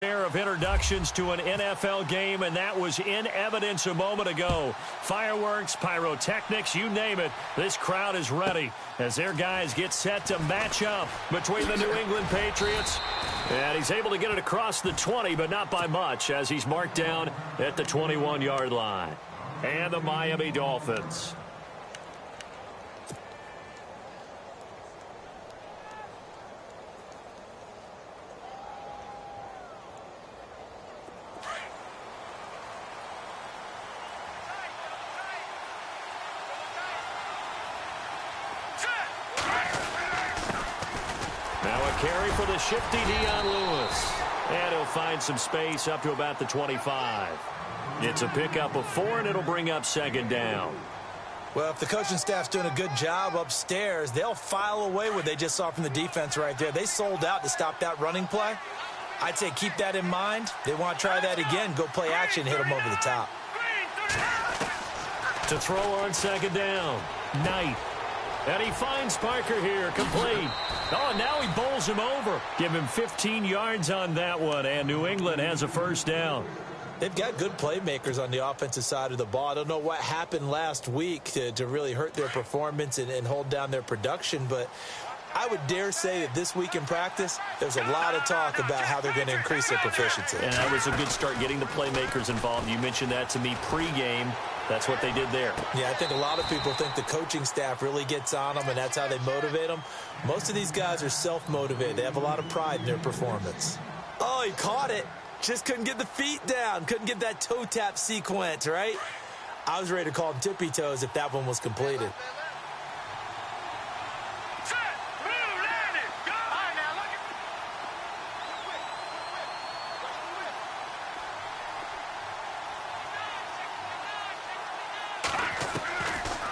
Pair of introductions to an NFL game, and that was in evidence a moment ago. Fireworks, pyrotechnics, you name it. This crowd is ready as their guys get set to match up between the New England Patriots. And he's able to get it across the 20, but not by much, as he's marked down at the 21-yard line. And the Miami Dolphins. Carry for the shifty Dion Lewis. And he'll find some space up to about the 25. It's a pickup of 4, and it'll bring up second down. Well, if the coaching staff's doing a good job upstairs, they'll file away what they just saw from the defense right there. They sold out to stop that running play. I'd say keep that in mind. They want to try that again. Go play action, hit them over the top. To throw on second down, Knight. And he finds Parker here, complete. Oh, now he bowls him over. Give him 15 yards on that one, and New England has a first down. They've got good playmakers on the offensive side of the ball. I don't know what happened last week to really hurt their performance and hold down their production, but I would dare say that this week in practice, there's a lot of talk about how they're going to increase their proficiency. And that was a good start, getting the playmakers involved. You mentioned that to me pregame. That's what they did there. Yeah, I think a lot of people think the coaching staff really gets on them, and that's how they motivate them. Most of these guys are self-motivated. They have a lot of pride in their performance. Oh, he caught it. Just couldn't get the feet down. Couldn't get that toe tap sequence, right? I was ready to call him tippy toes if that one was completed.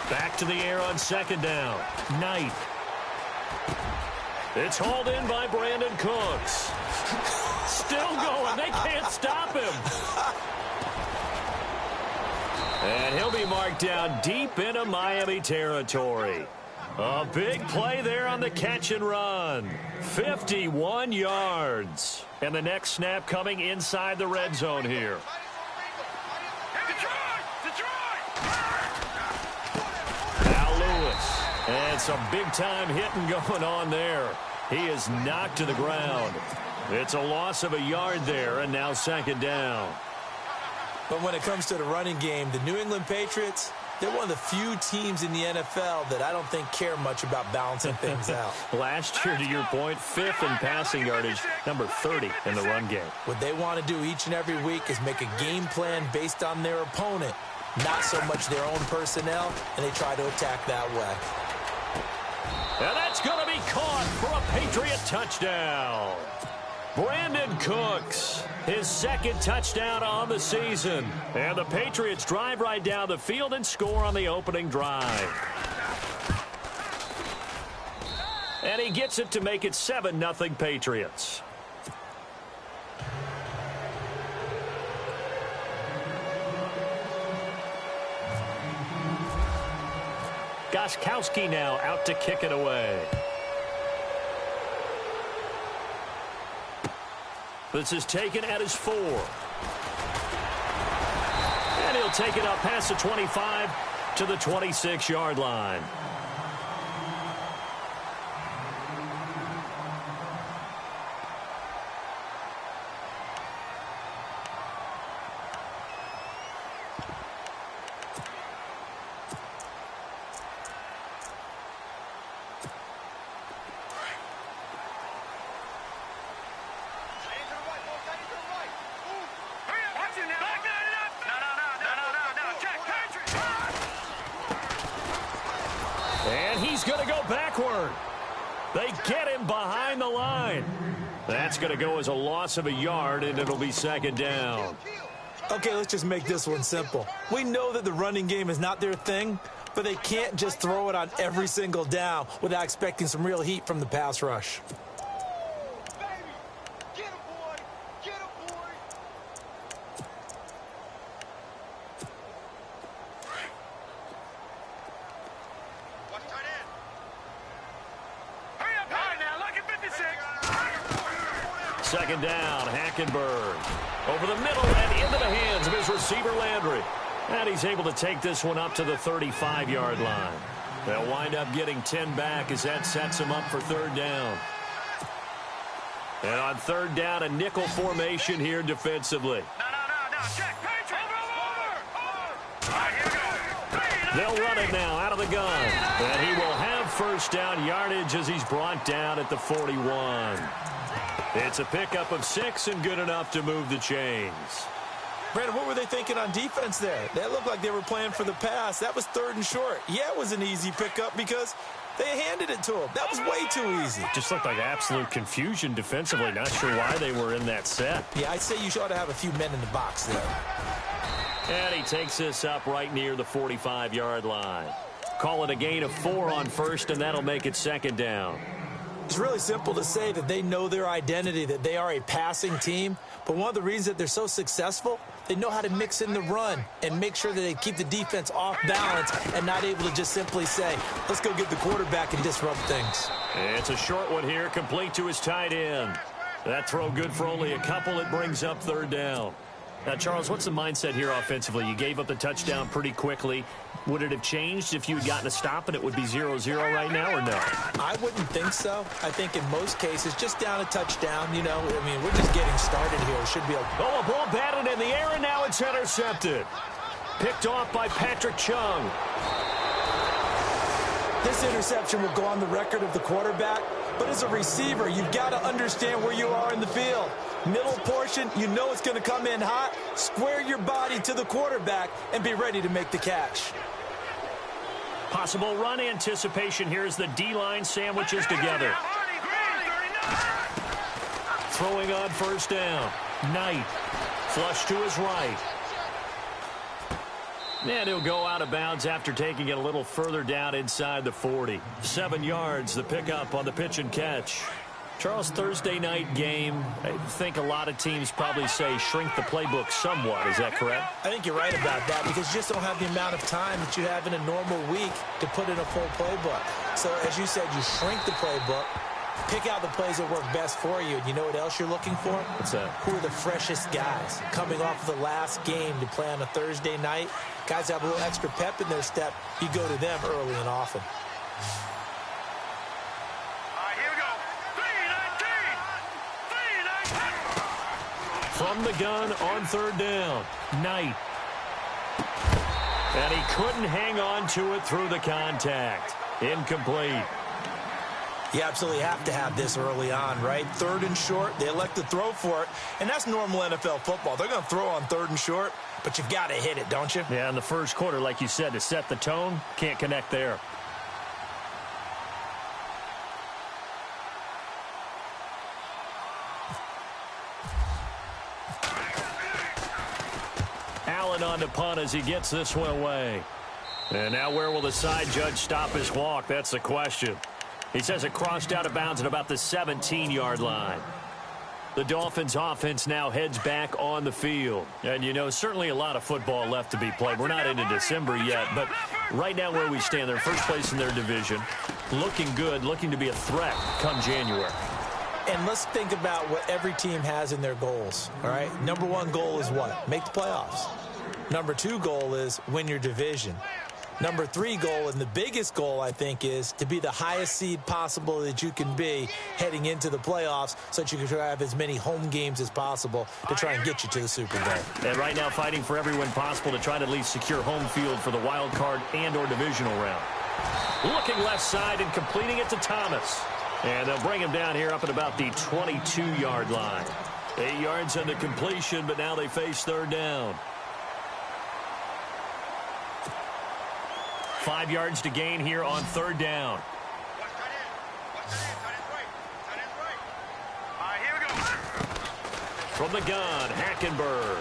Back to the air on second down. Knight. It's hauled in by Brandon Cooks. Still going. They can't stop him. And he'll be marked down deep into Miami territory. A big play there on the catch and run. 51 yards. And the next snap coming inside the red zone here. And some big-time hitting going on there. He is knocked to the ground. It's a loss of a yard there, and now second down. But when it comes to the running game, the New England Patriots, they're one of the few teams in the NFL that I don't think care much about balancing things out. Last year, to your point, 5th in passing yardage, number 30 in the run game. What they want to do each and every week is make a game plan based on their opponent, not so much their own personnel, and they try to attack that way. And that's going to be caught for a Patriot touchdown. Brandon Cooks, his second touchdown on the season. And the Patriots drive right down the field and score on the opening drive. And he gets it to make it 7-0 Patriots. Gostkowski now out to kick it away. This is taken at his 4. And he'll take it up past the 25 to the 26-yard line. And he's going to go backward. They get him behind the line. That's going to go as a loss of a yard, and it'll be second down. Okay, let's just make this one simple. We know that the running game is not their thing, but they can't just throw it on every single down without expecting some real heat from the pass rush. Second down, Hackenberg. Over the middle and into the hands of his receiver, Landry. And he's able to take this one up to the 35-yard line. They'll wind up getting 10 back as that sets him up for third down. And on third down, a nickel formation here defensively. No. Check. They'll run it now out of the gun. And he will have first down yardage as he's brought down at the 41. It's a pickup of 6 and good enough to move the chains. Brandon, what were they thinking on defense there? They looked like they were playing for the pass. That was third and short. Yeah, it was an easy pickup because they handed it to him. That was way too easy. Just looked like absolute confusion defensively. Not sure why they were in that set. Yeah, I'd say you ought to have a few men in the box there. And he takes this up right near the 45-yard line. Call it a gain of 4 on first, and that'll make it second down. It's really simple to say that they know their identity, that they are a passing team. But one of the reasons that they're so successful, they know how to mix in the run and make sure that they keep the defense off balance and not able to just simply say, let's go get the quarterback and disrupt things. It's a short one here, complete to his tight end. That throw good for only a couple. It brings up third down. Now, Charles, what's the mindset here offensively? You gave up the touchdown pretty quickly. Would it have changed if you had gotten a stop and it would be 0-0 right now or no? I wouldn't think so. I think in most cases, just down a touchdown, you know, I mean, we're just getting started here. It should be a... Oh, a ball batted in the air, and now it's intercepted. Picked off by Patrick Chung. This interception will go on the record of the quarterback, but as a receiver, you've got to understand where you are in the field. Middle portion, you know it's going to come in hot. Square your body to the quarterback and be ready to make the catch. Possible run anticipation here as the D-line sandwiches together. Throwing on first down. Knight. Flush to his right. And he'll go out of bounds after taking it a little further down inside the 40. 7 yards, the pickup on the pitch and catch. Charles, Thursday night game, I think a lot of teams probably say shrink the playbook somewhat. Is that correct? I think you're right about that because you just don't have the amount of time that you have in a normal week to put in a full playbook. So, as you said, you shrink the playbook, pick out the plays that work best for you. And you know what else you're looking for? What's that? Who are the freshest guys coming off of the last game to play on a Thursday night? Guys have a little extra pep in their step. You go to them early and often. From the gun on third down, Knight. And he couldn't hang on to it through the contact. Incomplete. You absolutely have to have this early on, right? Third and short, they elect to throw for it, and that's normal NFL football. They're going to throw on third and short, but you've got to hit it, don't you? Yeah, in the first quarter, like you said, to set the tone, can't connect there. Allen on the punt as he gets this one away. And now where will the side judge stop his walk? That's the question. He says it crossed out of bounds at about the 17-yard line. The Dolphins offense now heads back on the field. And, you know, certainly a lot of football left to be played. We're not into December yet, but right now where we stand, they're first place in their division. Looking good, looking to be a threat come January. And let's think about what every team has in their goals, all right? Number one goal is what? Make the playoffs. Number two goal is win your division. Number three goal, and the biggest goal, I think, is to be the highest seed possible that you can be heading into the playoffs so that you can have as many home games as possible to try and get you to the Super Bowl. And right now fighting for every win possible to try to at least secure home field for the wild card and or divisional round. Looking left side and completing it to Thomas. And they'll bring him down here up at about the 22-yard line. 8 yards on the completion, but now they face third down. 5 yards to gain here on third down. From the gun, Hackenberg.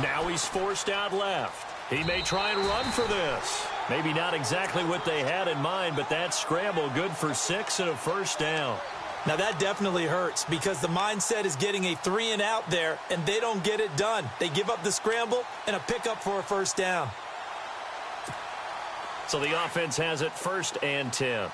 Now he's forced out left. He may try and run for this. Maybe not exactly what they had in mind, but that scramble good for 6 and a first down. Now that definitely hurts because the mindset is getting a 3 and out there, and they don't get it done. They give up the scramble and a pickup for a first down. So the offense has it 1st and 10.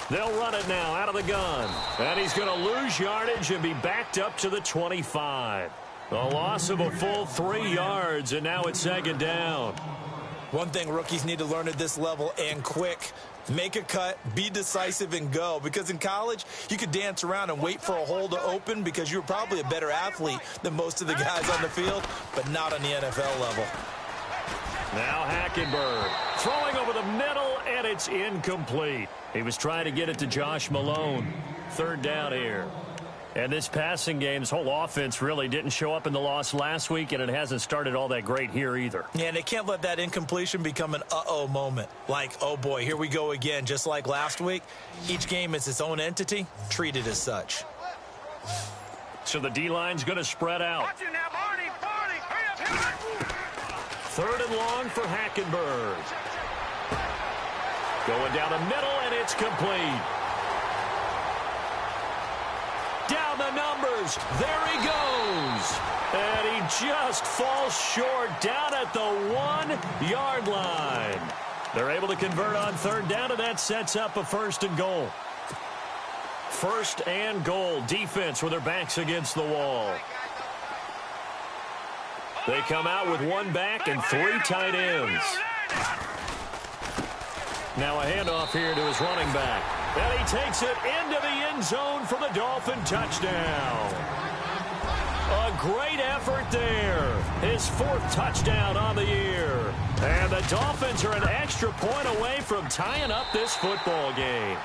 They'll run it now out of the gun. And he's going to lose yardage and be backed up to the 25. A loss of a full 3 yards, and now it's second down. One thing rookies need to learn at this level, and quick: make a cut, be decisive, and go. Because in college, you could dance around and wait for a hole to open because you're probably a better athlete than most of the guys on the field, but not on the NFL level. Now Hackenberg throwing over the middle, and it's incomplete. He was trying to get it to Josh Malone. Third down here. And this passing game's whole offense really didn't show up in the loss last week, and it hasn't started all that great here either. Yeah, and they can't let that incompletion become an uh-oh moment. Like, oh boy, here we go again, just like last week. Each game is its own entity, treat it as such. So the D-line's going to spread out. Third and long for Hackenberg. Going down the middle, and it's complete. Down the numbers. There he goes. And he just falls short down at the 1-yard line. They're able to convert on third down, and that sets up a first and goal. First and goal. Defense with their backs against the wall. They come out with 1 back and 3 tight ends. Now a handoff here to his running back. And he takes it into the end zone for the Dolphin touchdown. A great effort there. His 4th touchdown on the year. And the Dolphins are an extra point away from tying up this football game.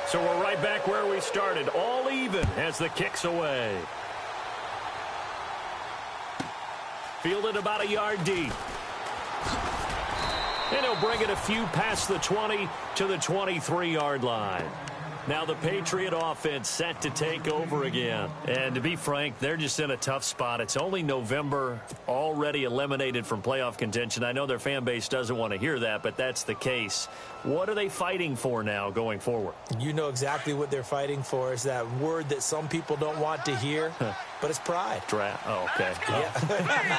So we're right back where we started, all even as the kick's away. Fielded about a yard deep. And he'll bring it a few past the 20 to the 23-yard line. Now the Patriot offense set to take over again. And to be frank, they're just in a tough spot. It's only November, already eliminated from playoff contention. I know their fan base doesn't want to hear that, but that's the case. What are they fighting for now going forward? You know exactly what they're fighting for. Is that word that some people don't want to hear, but it's pride. Draft. Oh, okay. Yeah.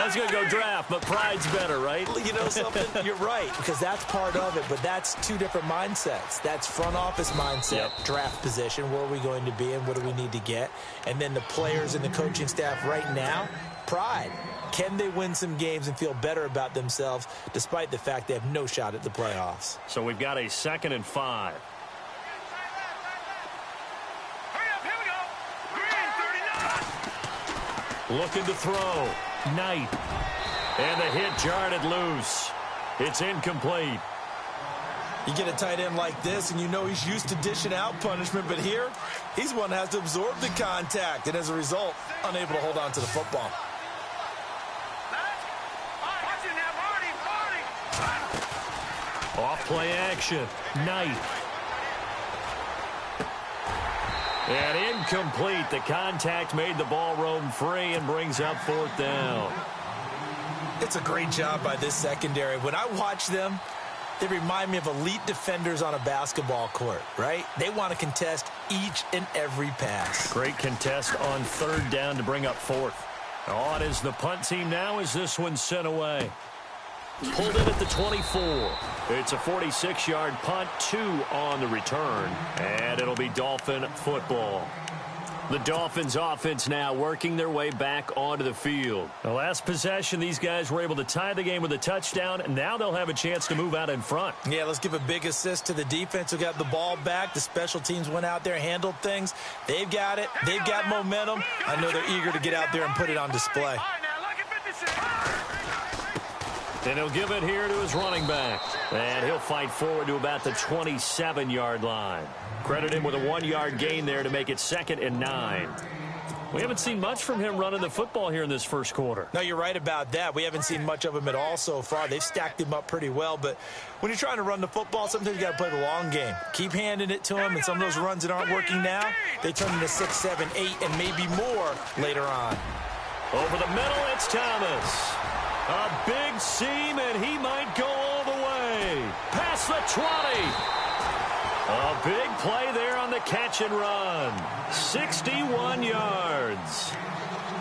I was going to go draft, but pride's better, right? You know something? You're right, because that's part of it, but that's 2 different mindsets. That's front office mindset, draft position, where are we going to be and what do we need to get? And then the players and the coaching staff right now, pride. Can they win some games and feel better about themselves despite the fact they have no shot at the playoffs? So we've got a 2nd and 5. Looking to throw. Knight. And the hit jarred it loose. It's incomplete. You get a tight end like this, and you know he's used to dishing out punishment, but here, he's one that has to absorb the contact, and as a result, unable to hold on to the football. Off play action. Knight. And incomplete. The contact made the ball roam free and brings up 4th down. It's a great job by this secondary. When I watch them, they remind me of elite defenders on a basketball court, right? They want to contest each and every pass. Great contest on 3rd down to bring up 4th. On is the punt team now as this one's sent away. Pulled in at the 24. It's a 46-yard punt, 2 on the return, and it'll be Dolphin football. The Dolphins offense now working their way back onto the field. The last possession, these guys were able to tie the game with a touchdown, and now they'll have a chance to move out in front. Yeah, let's give a big assist to the defense who got the ball back. The special teams went out there, handled things. They've got it. They've got momentum. I know they're eager to get out there and put it on display. And he'll give it here to his running back. And he'll fight forward to about the 27-yard line. Credit him with a 1-yard gain there to make it 2nd and 9. We haven't seen much from him running the football here in this first quarter. No, you're right about that. We haven't seen much of him at all so far. They've stacked him up pretty well. But when you're trying to run the football, sometimes you got to play the long game. Keep handing it to him, and some of those runs that aren't working now, they turn into 6, 7, 8, and maybe more later on. Over the middle, it's Thomas. A big seam, and he might go all the way. Past the 20. A big play there on the catch and run. 61 yards.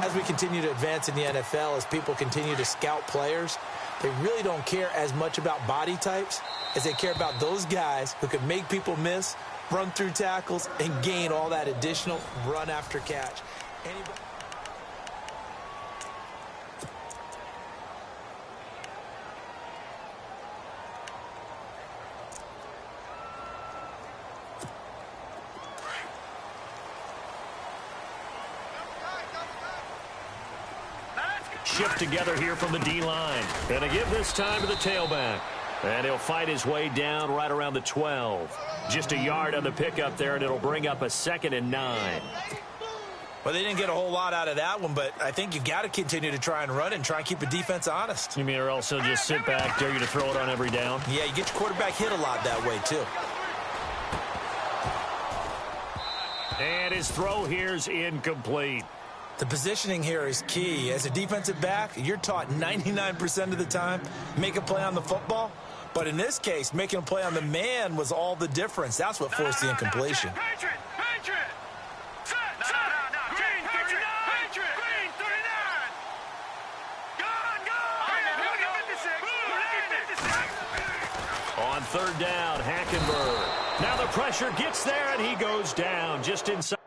As we continue to advance in the NFL, as people continue to scout players, they really don't care as much about body types as they care about those guys who can make people miss, run through tackles, and gain all that additional run after catch. Shift together here from the D-line. And to give this time to the tailback. And he'll fight his way down right around the 12. Just a yard on the pickup there, and it'll bring up a 2nd and 9. Well, they didn't get a whole lot out of that one, but I think you've got to continue to try and run and try and keep the defense honest. You mean or also just sit back, dare you to throw it on every down? Yeah, you get your quarterback hit a lot that way, too. And his throw here's incomplete. The positioning here is key. As a defensive back, you're taught 99% of the time, make a play on the football. But in this case, making a play on the man was all the difference. That's what forced the incompletion. On 3rd down, Hackenberg. Now the pressure gets there, and he goes down just inside.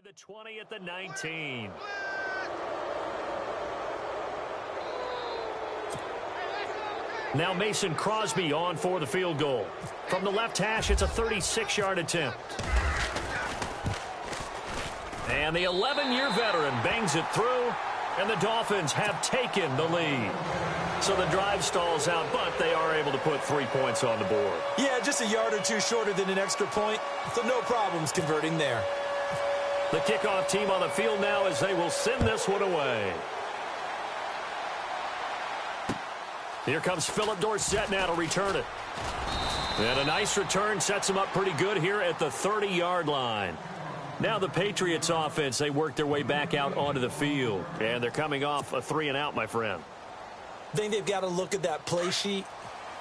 The 20 at the 19. Now Mason Crosby on for the field goal. From the left hash, it's a 36-yard attempt. And the 11-year veteran bangs it through, and the Dolphins have taken the lead. So the drive stalls out, but they are able to put 3 points on the board. Yeah, just a yard or two shorter than an extra point, so no problems converting there. The kickoff team on the field now as they will send this one away. Here comes Philip Dorsett now to return it. And a nice return sets him up pretty good here at the 30-yard line. Now the Patriots offense, they work their way back out onto the field. And they're coming off a 3-and-out, my friend. I think they've got to look at that play sheet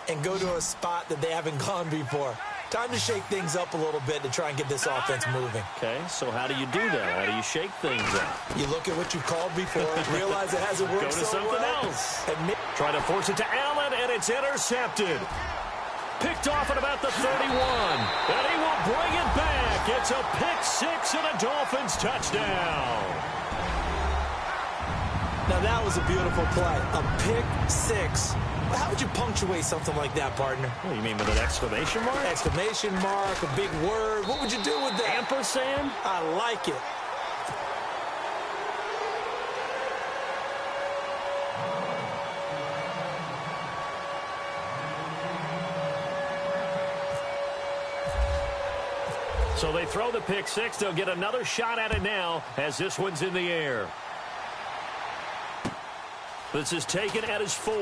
and go to a spot that they haven't gone before. Time to shake things up a little bit to try and get this offense moving. Okay, so how do you do that? How do you shake things up? You look at what you've called before, realize it hasn't worked so well. Go to something else. Try to force it to Allen, and it's intercepted. Picked off at about the 31. And he will bring it back. It's a pick six and a Dolphins touchdown. Now, that was a beautiful play. A pick six. How would you punctuate something like that, partner? What do you mean, with an exclamation mark? Exclamation mark, a big word. What would you do with that? Ampersand? I like it. So they throw the pick six. They'll get another shot at it now as this one's in the air. This is taken at his 4.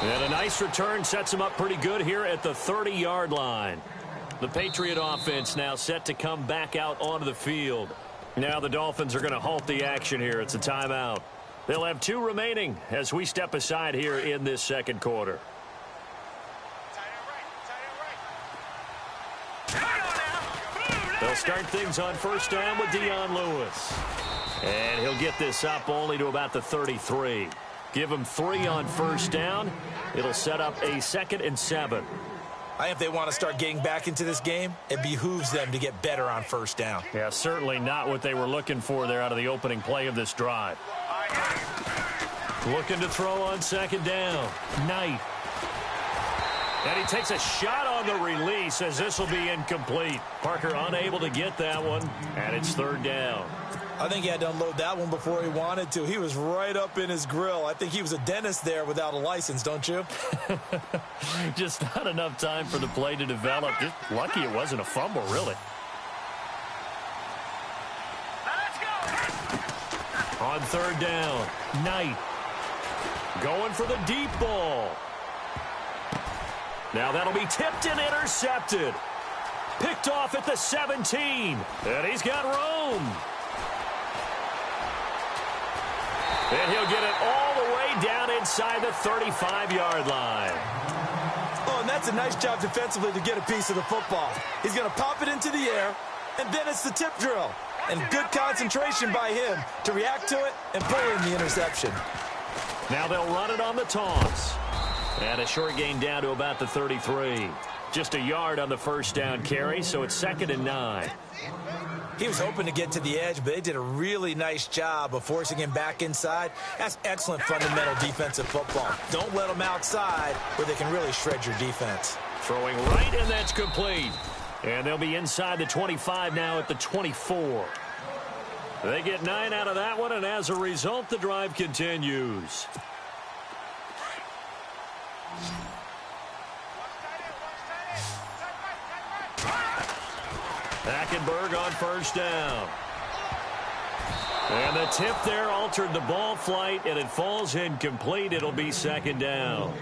And a nice return sets him up pretty good here at the 30-yard line. The Patriot offense now set to come back out onto the field. Now the Dolphins are going to halt the action here. It's a timeout. They'll have 2 remaining as we step aside here in this second quarter. They'll start things on first down with Dion Lewis. And he'll get this up only to about the 33. Give him 3 on first down. It'll set up a 2nd and 7. I think if they want to start getting back into this game, it behooves them to get better on first down. Yeah, certainly not what they were looking for there out of the opening play of this drive. Looking to throw on second down. Knight. And he takes a shot on the release as this will be incomplete. Parker unable to get that one, and it's 3rd down. I think he had to unload that one before he wanted to. He was right up in his grill. I think he was a dentist there without a license, don't you? Just not enough time for the play to develop. Just lucky it wasn't a fumble, really. On 3rd down, Knight. Going for the deep ball. Now that'll be tipped and intercepted. Picked off at the 17. And he's got room. And he'll get it all the way down inside the 35-yard line. Oh, and that's a nice job defensively to get a piece of the football. He's going to pop it into the air, and then it's the tip drill. And good concentration by him to react to it and pull in the interception. Now they'll run it on the toss. And a short gain down to about the 33. Just a yard on the first down carry, so it's 2nd and 9. He was hoping to get to the edge, but they did a really nice job of forcing him back inside. That's excellent fundamental defensive football. Don't let them outside where they can really shred your defense. Throwing right, and that's complete. And they'll be inside the 25 now at the 24. They get 9 out of that one, and as a result, the drive continues. Hackenberg on first down. And the tip there altered the ball flight, and it falls incomplete. It'll be 2nd down.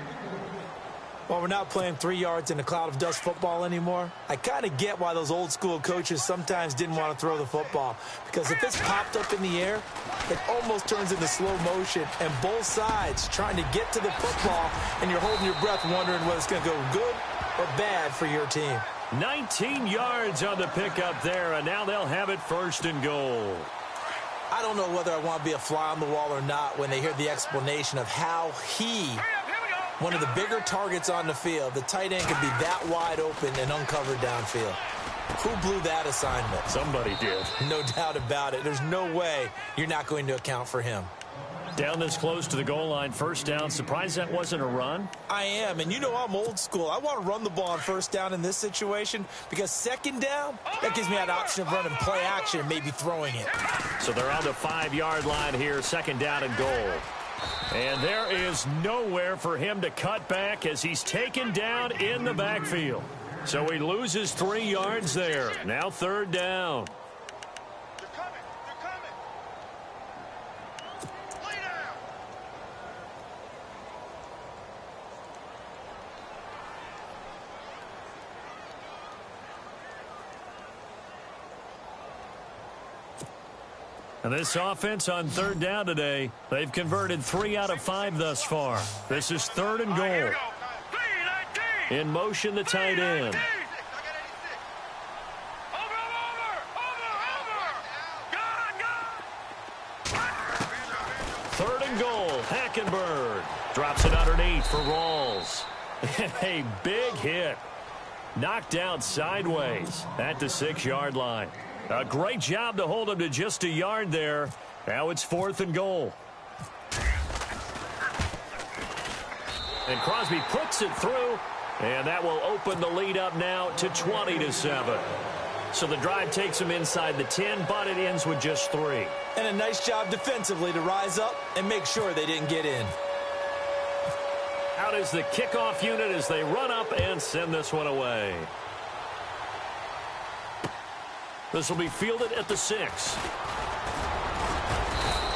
Well, we're not playing 3 yards in a cloud of dust football anymore. I kind of get why those old school coaches sometimes didn't want to throw the football. Because if it's popped up in the air, it almost turns into slow motion. And both sides trying to get to the football, and you're holding your breath wondering whether it's going to go good or bad for your team. 19 yards on the pickup there, and now they'll have it 1st and goal. I don't know whether I want to be a fly on the wall or not when they hear the explanation of how he, one of the bigger targets on the field, the tight end could be that wide open and uncovered downfield. Who blew that assignment? Somebody did. No doubt about it. There's no way you're not going to account for him. Down this close to the goal line, first down. Surprised that wasn't a run? I am, and you know I'm old school. I want to run the ball on first down in this situation because 2nd down, that gives me that option of running play action and maybe throwing it. So they're on the 5-yard line here, 2nd down and goal. And there is nowhere for him to cut back as he's taken down in the backfield. So he loses 3 yards there. Now 3rd down. And this offense on 3rd down today, they've converted 3 out of 5 thus far. This is 3rd and goal. In motion, the tight end. 3rd and goal, Hackenberg. Drops it underneath for Rawls. A big hit. Knocked out sideways at the 6-yard line. A great job to hold him to just a yard there. Now it's 4th and goal. And Crosby puts it through, and that will open the lead up now to 20-7. So the drive takes them inside the 10, but it ends with just 3. And a nice job defensively to rise up and make sure they didn't get in. Out is the kickoff unit as they run up and send this one away. This will be fielded at the 6.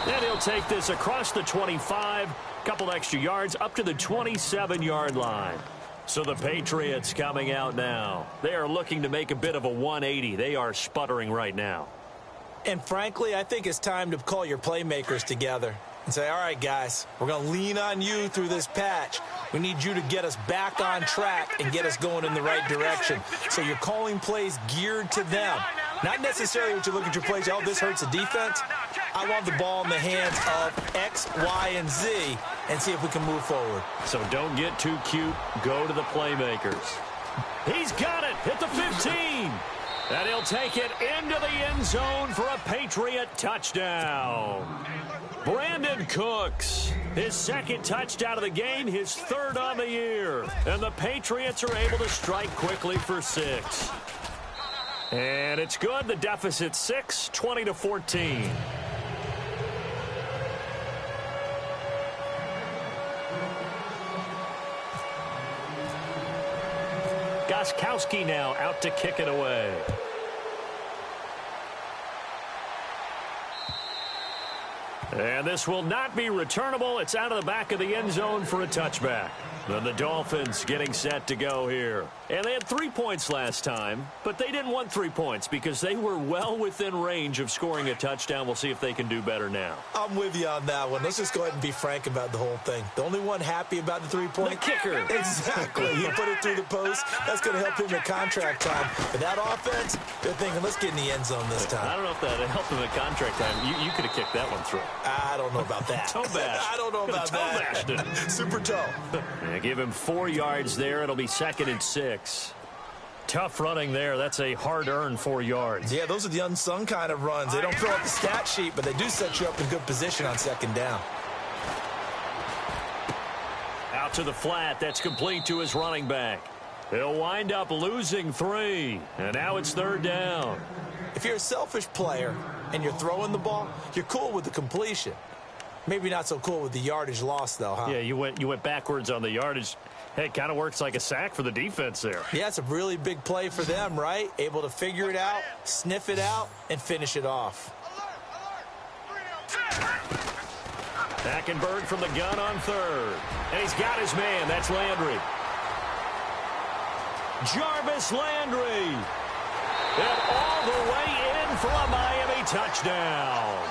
And he'll take this across the 25, couple extra yards up to the 27-yard line. So the Patriots coming out now. They are looking to make a bit of a 180. They are sputtering right now. And frankly, I think it's time to call your playmakers together and say, all right, guys, we're going to lean on you through this patch. We need you to get us back on track and get us going in the right direction. So you're calling plays geared to them. Not necessarily what you look at your plays, oh, this hurts the defense. I want the ball in the hands of X, Y, and Z and see if we can move forward. So don't get too cute. Go to the playmakers. He's got it at the 15. And he'll take it into the end zone for a Patriot touchdown. Brandon Cooks, his 2nd touchdown of the game, his 3rd on the year. And the Patriots are able to strike quickly for 6. And it's good. The deficit 6, 20-14. Gostkowski now out to kick it away. And this will not be returnable. It's out of the back of the end zone for a touchback. Then the Dolphins getting set to go here. And they had 3 points last time, but they didn't want 3 points because they were well within range of scoring a touchdown. We'll see if they can do better now. I'm with you on that one. Let's just go ahead and be frank about the whole thing. The only one happy about the 3-point? The kicker. Exactly. He put it through the post. That's going to help him at contract time. But that offense, they're thinking, let's get in the end zone this time. I don't know if that helped him at contract time. You could have kicked that one through. I don't know about that. Toe bash. I don't know about that. Toe bashed it. Super toe. Give him 4 yards there. It'll be 2nd and 6. Tough running there. That's a hard-earned 4 yards. Yeah, those are the unsung kind of runs. They don't fill out the stat sheet, but they do set you up in good position on 2nd down. Out to the flat. That's complete to his running back. He'll wind up losing 3. And now it's 3rd down. If you're a selfish player and you're throwing the ball, you're cool with the completion. Maybe not so cool with the yardage loss, though, huh? Yeah, you went backwards on the yardage. Hey, it kind of works like a sack for the defense there. Yeah, it's a really big play for them, right? Able to figure it out, sniff it out, and finish it off. Hackenberg from the gun on 3rd. And he's got his man. That's Landry. Jarvis Landry. And all the way in for a Miami touchdown.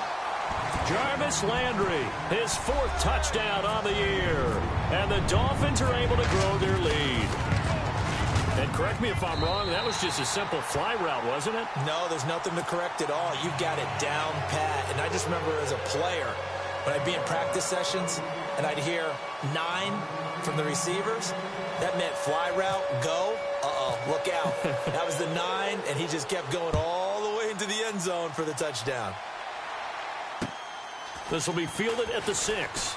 Jarvis Landry, his 4th touchdown on the year. And the Dolphins are able to grow their lead. And correct me if I'm wrong, that was just a simple fly route, wasn't it? No, there's nothing to correct at all. You got it down pat. And I just remember as a player, when I'd be in practice sessions and I'd hear 9 from the receivers, that meant fly route, go. Uh-oh, look out. That was the 9, and he just kept going all the way into the end zone for the touchdown. This will be fielded at the 6.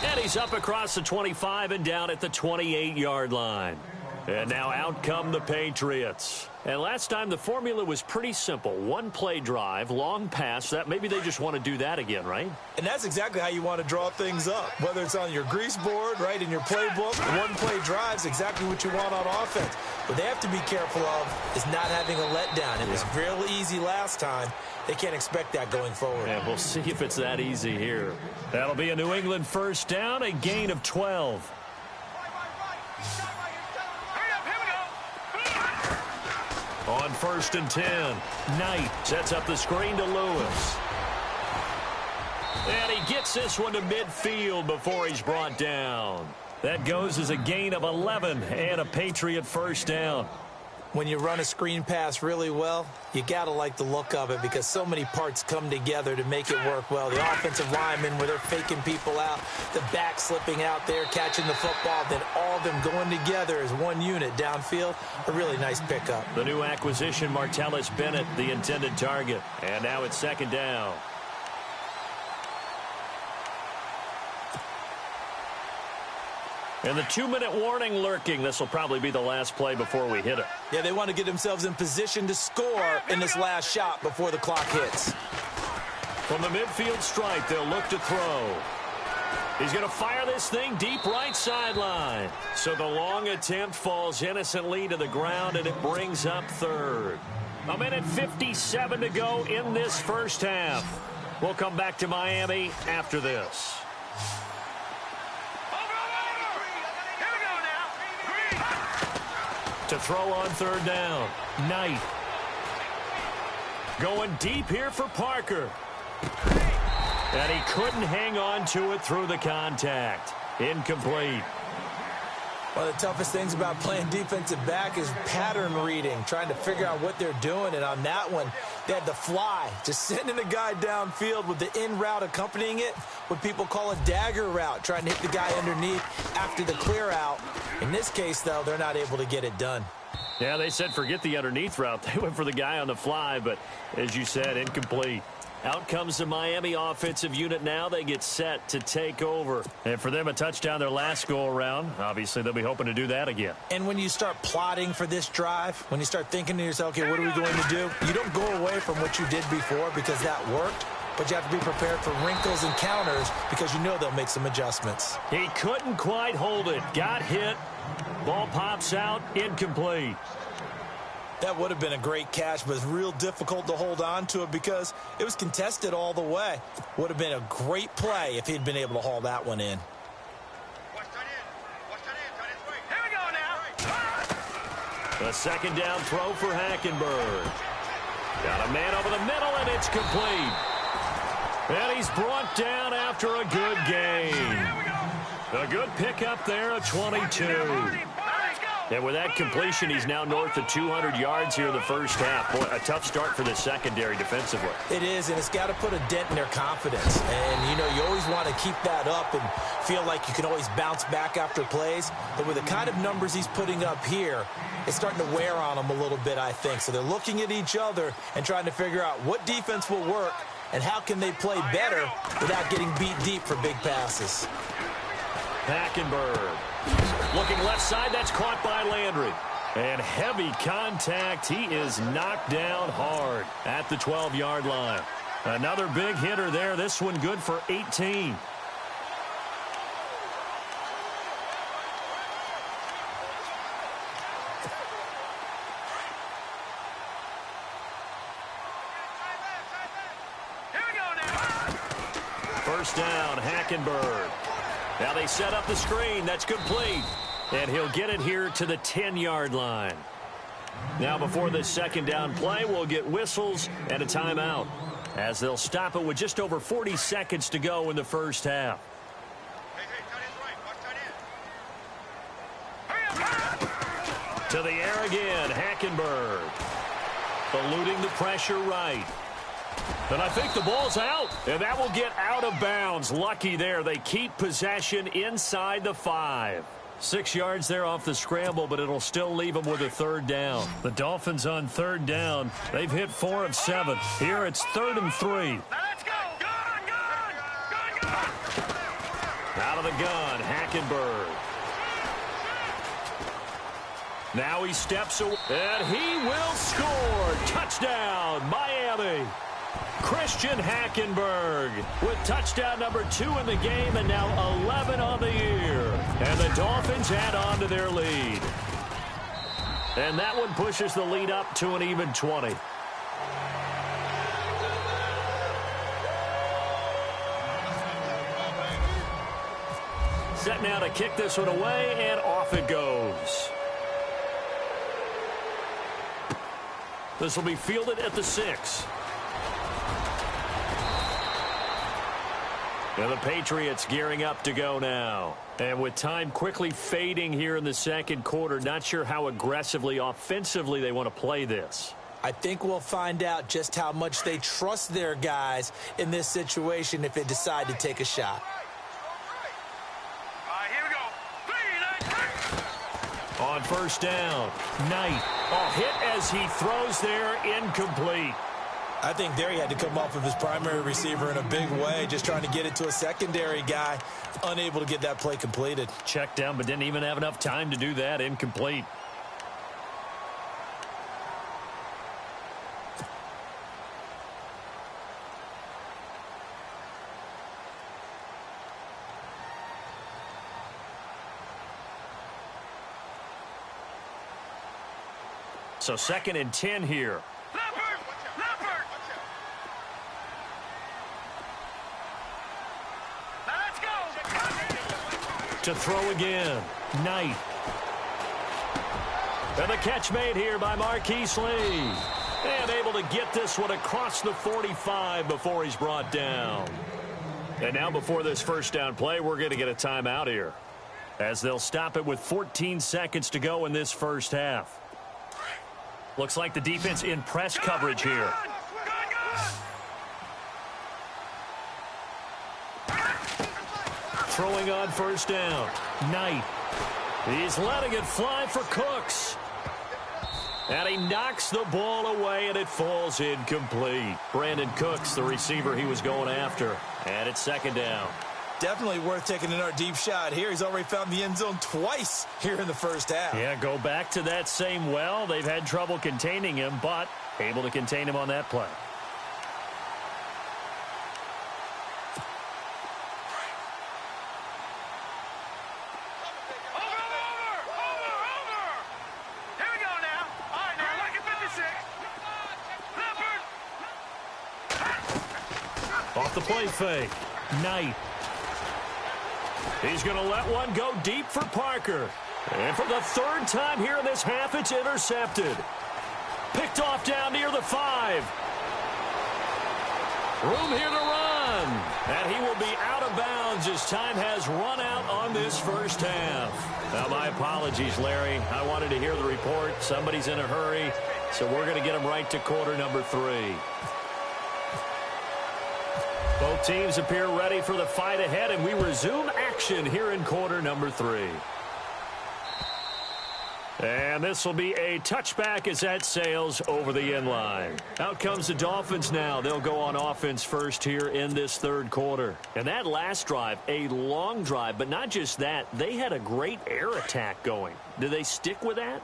And he's up across the 25 and down at the 28-yard line. And now out come the Patriots. And last time the formula was pretty simple. 1-play drive, long pass. That maybe they just want to do that again, right? And that's exactly how you want to draw things up. Whether it's on your grease board, right, in your playbook, 1-play drive's exactly what you want on offense. What they have to be careful of is not having a letdown. It was real easy last time. They can't expect that going forward. And we'll see if it's that easy here. That'll be a New England 1st down, a gain of 12. On 1st and 10, Knight sets up the screen to Lewis. And he gets this one to midfield before he's brought down. That goes as a gain of 11 and a Patriot 1st down. When you run a screen pass really well, you got to like the look of it because so many parts come together to make it work well. The offensive linemen, where they're faking people out, the back slipping out there, catching the football, then all of them going together as one unit downfield. A really nice pickup. The new acquisition, Martellus Bennett, the intended target. And now it's second down. And the 2-minute warning lurking. This will probably be the last play before we hit it. Yeah, they want to get themselves in position to score in this last shot before the clock hits. From the midfield stripe, they'll look to throw. He's going to fire this thing deep right sideline. So the long attempt falls innocently to the ground, and it brings up third. 1:57 to go in this first half. We'll come back to Miami after this. To throw on third down. Knight. Going deep here for Parker. And he couldn't hang on to it through the contact. Incomplete. One of the toughest things about playing defensive back is pattern reading, trying to figure out what they're doing. And on that one, they had the fly, just sending a guy downfield with the in route accompanying it, what people call a dagger route, trying to hit the guy underneath after the clear out. In this case, though, they're not able to get it done. Yeah, they said forget the underneath route. They went for the guy on the fly, but as you said, incomplete. Out comes the Miami offensive unit now. They get set to take over. And for them, a touchdown their last go-around. Obviously, they'll be hoping to do that again. And when you start plotting for this drive, when you start thinking to yourself, okay, what are we going to do? You don't go away from what you did before because that worked. But you have to be prepared for wrinkles and counters because you know they'll make some adjustments. He couldn't quite hold it. Got hit. Ball pops out. Incomplete. That would have been a great catch, but it's real difficult to hold on to it because it was contested all the way. Would have been a great play if he'd been able to haul that one in. Here we go now. A second down throw for Hackenberg. Got a man over the middle, and it's complete. And he's brought down after a good gain. A good pickup there, a 22. And with that completion, he's now north of 200 yards here in the first half. Boy, a tough start for the secondary defensively. It is, and it's got to put a dent in their confidence. And, you know, you always want to keep that up and feel like you can always bounce back after plays. But with the kind of numbers he's putting up here, it's starting to wear on them a little bit, I think. So they're looking at each other and trying to figure out what defense will work and how can they play better without getting beat deep for big passes. Hackenberg. Looking left side, that's caught by Landry. And heavy contact. He is knocked down hard at the 12-yard line. Another big hitter there. This one good for 18. First down, Hackenberg. Now they set up the screen. That's complete. And he'll get it here to the 10-yard line. Now before this second down play, we'll get whistles and a timeout as they'll stop it with just over 40 seconds to go in the first half. To the air again, Hackenberg. Eluding the pressure right. And I think the ball's out, and that will get out of bounds. Lucky there. They keep possession inside the 5. 6 yards there off the scramble, but it'll still leave them with a third down. The Dolphins on third down. They've hit 4 of 7. Here it's 3rd and 3. Let's go. Gun. Out of the gun, Hackenberg. Now he steps away, and he will score. Touchdown, Miami. Christian Hackenberg with touchdown number 2 in the game and now 11 on the year. And the Dolphins add on to their lead. And that one pushes the lead up to an even 20. Set now to kick this one away, and off it goes. This will be fielded at the 6. And the Patriots gearing up to go now. And with time quickly fading here in the second quarter, not sure how aggressively, offensively they want to play this. I think we'll find out just how much they trust their guys in this situation if they decide to take a shot. All right, here we go. On first down, Knight. Hit as he throws there, incomplete. I think there he had to come off of his primary receiver in a big way, just trying to get it to a secondary guy, unable to get that play completed. Checked down, but didn't even have enough time to do that, incomplete. So 2nd and 10 here. Leopard! Now let's go! To throw again, Knight. And the catch made here by Marquise Lee. And able to get this one across the 45 before he's brought down. And now before this first down play, we're going to get a timeout here, as they'll stop it with 14 seconds to go in this first half. Looks like the defense in press coverage here. Throwing on first down. Knight. He's letting it fly for Cooks. And he knocks the ball away, and it falls incomplete. Brandon Cooks, the receiver he was going after. And it's 2nd down. Definitely worth taking another deep shot here. He's already found the end zone twice here in the first half. Yeah, go back to that same well. They've had trouble containing him, but able to contain him on that play. Over! Here we go now. All right, now, look at 56. Leopard! Off the play fake. Knight. He's going to let one go deep for Parker. And for the 3rd time here in this half, it's intercepted. Picked off down near the 5. Room here to run. And he will be out of bounds as time has run out on this first half. Now, my apologies, Larry. I wanted to hear the report. Somebody's in a hurry, so we're going to get him right to quarter number 3. Both teams appear ready for the fight ahead, and we resume action here in quarter number 3. And this will be a touchback as that sails over the end line. Out comes the Dolphins now. They'll go on offense first here in this 3rd quarter. And that last drive, a long drive, but not just that. They had a great air attack going. Do they stick with that?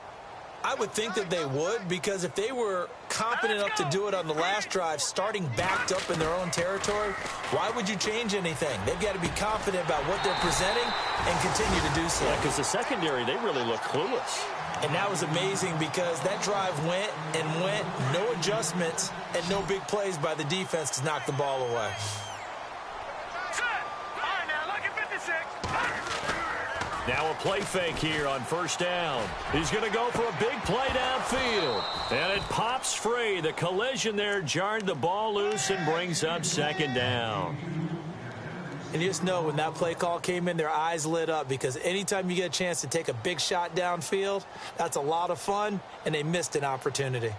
I would think that they would, because if they were confident enough to do it on the last drive, starting backed up in their own territory, why would you change anything? They've got to be confident about what they're presenting and continue to do so. Yeah, because the secondary, they really look clueless. And that was amazing because that drive went and went, no adjustments, and no big plays by the defense to knock the ball away. Set! All right, now, look at 56. Now a play fake here on first down. He's going to go for a big play downfield. And it pops free. The collision there jarred the ball loose and brings up 2nd down. And you just know when that play call came in, their eyes lit up, because anytime you get a chance to take a big shot downfield, that's a lot of fun, and they missed an opportunity.